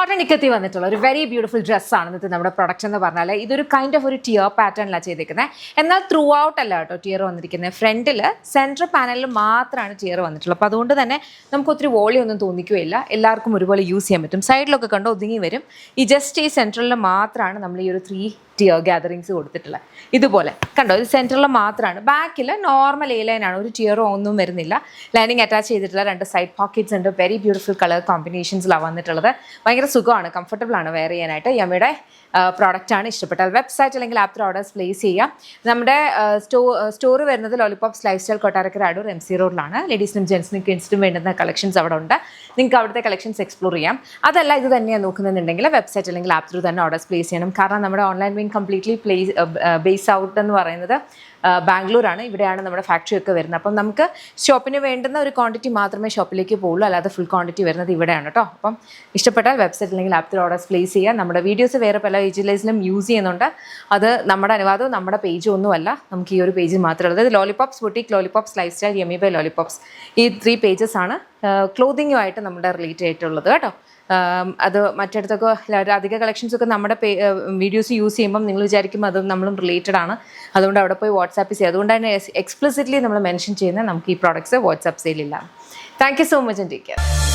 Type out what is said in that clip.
Cotton ഇക്കത്തി വന്നിട്ടുള്ള ഒരു very beautiful ഡ്രസ്സാണ് ഇന്നത്തെ നമ്മുടെ പ്രൊഡക്റ്റ് എന്ന് പറഞ്ഞാൽ ഇതൊരു കൈൻഡ് ഓഫ് ഒരു ടിയർ പാറ്റേണിലാണ് ചെയ്തിരിക്കുന്നത്. എന്നാൽ ത്രൂ ഔട്ട് അല്ല കേട്ടോ ടിയർ വന്നിരിക്കുന്നത്. ഫ്രണ്ടിൽ സെൻട്രൽ പാനലിൽ മാത്രമാണ് ടിയർ വന്നിട്ടുള്ളത്. അപ്പോൾ അതുകൊണ്ട് തന്നെ നമുക്ക് ഒത്തിരി വോളിയം ഒന്നും തോന്നിക്കുകയില്ല, എല്ലാവർക്കും ഒരുപോലെ യൂസ് ചെയ്യാൻ പറ്റും. സൈഡിലൊക്കെ കണ്ടോ ഒതുങ്ങി വരും. ഈ സെൻട്രലിൽ മാത്രമാണ് നമ്മൾ ഈ ഒരു 3 ടിയർ ഗ്യാതറിങ്സ് കൊടുത്തിട്ടുള്ളത്. ഇതുപോലെ കണ്ടോ, ഇത് സെൻറ്ററിൽ മാത്രമാണ്. ബാക്കിൽ നോർമൽ എ ലൈനാണ്, ഒരു ടിയറോ ഒന്നും വരുന്നില്ല. ലൈനിങ് അറ്റാച്ച് ചെയ്തിട്ടുള്ള 2 സൈഡ് പോക്കറ്റ്സ് ഉണ്ട്. വെരി ബ്യൂട്ടിഫുൾ കളർ കോമ്പിനേഷൻസിലാണ് വന്നിട്ടുള്ളത്. ഭയങ്കര സുഖമാണ്, കംഫർട്ടബിൾ ആണ് വെയർ ചെയ്യാനായിട്ട്. യമ്മയുടെ പ്രോഡക്റ്റാണ്. ഇഷ്ടപ്പെട്ടാൽ വെബ്സൈറ്റ് അല്ലെങ്കിൽ ആപ്പ് ത്രൂ ഓർഡേഴ്സ് പ്ലേസ് ചെയ്യാം. നമ്മുടെ സ്റ്റോർ വരുന്നത് lollipops life style Kottarakkara Adoor MC റോഡിലാണ്. ലേഡീസിനും ജെൻസിനും കിഡ്സിനും വേണ്ടുന്ന കളക്ഷൻസ് അവിടെ ഉണ്ട്. നിങ്ങൾക്ക് അവിടുത്തെ കളക്ഷൻസ് എക്സ്പ്ലോർ ചെയ്യാം. അതല്ല ഇത് തന്നെയാണ് നോക്കുന്നുണ്ടെങ്കിൽ വെബ്സൈറ്റ് അല്ലെങ്കിൽ ആപ്പ് ത്രൂ തന്നെ ഓർഡേഴ്സ് പ്ലേസ് ചെയ്യണം. കാരണം നമ്മുടെ online wing completely base out എന്ന് പറയുന്നത് ബാംഗ്ലൂരാണ്. ഇവിടെയാണ് നമ്മുടെ ഫാക്ടറി ഒക്കെ വരുന്നത്. അപ്പം നമുക്ക് ഷോപ്പിന് വേണ്ടുന്ന ഒരു ക്വാണ്ടിറ്റി മാത്രമേ ഷോപ്പിലേക്ക് പോകുള്ളൂ, അല്ലാതെ ഫുൾ ക്വാണ്ടിറ്റി വരുന്നത് ഇവിടെയാണ് കേട്ടോ. അപ്പം ഇഷ്ടപ്പെട്ടാൽ വെബ്സൈറ്റ് അല്ലെങ്കിൽ ആപ്പ് ത്രൂ ഓർഡേഴ്സ് പ്ലേസ് ചെയ്യുക. നമ്മുടെ വീഡിയോസ് വേറെ പല ഏജിലേസിലും യൂസ് ചെയ്യുന്നുണ്ട്. അത് നമ്മുടെ അനുവാദവും നമ്മുടെ പേജും ഒന്നുമല്ല, നമുക്ക് ഈ ഒരു പേജിൽ മാത്രമേ ഉള്ളത്. Lollipops boutique, Lollipops lifestyle, yummy by Lollipops, ഈ 3 പേജസ് ആണ് ക്ലോത്തിങ്ങുമായിട്ട് നമ്മുടെ റിലേറ്റ് ആയിട്ടുള്ളത് കേട്ടോ. അത് മറ്റിടത്തൊക്കെ അധിക കളക്ഷൻസൊക്കെ നമ്മുടെ വീഡിയോസ് യൂസ് ചെയ്യുമ്പം നിങ്ങൾ വിചാരിക്കും അത് നമ്മളും റിലേറ്റഡ് ആണ്, അതുകൊണ്ട് അവിടെ പോയി വാട്സാപ്പ് ചെയ്യുക. അതുകൊണ്ടാണ് എക്സ്പ്ലിസിറ്റ്ലി നമ്മൾ മെൻഷൻ ചെയ്യുന്നത് നമുക്ക് ഈ പ്രോഡക്ട്സ് വാട്സാപ്പ് സെയിലില്ല. Thank you so much and take care.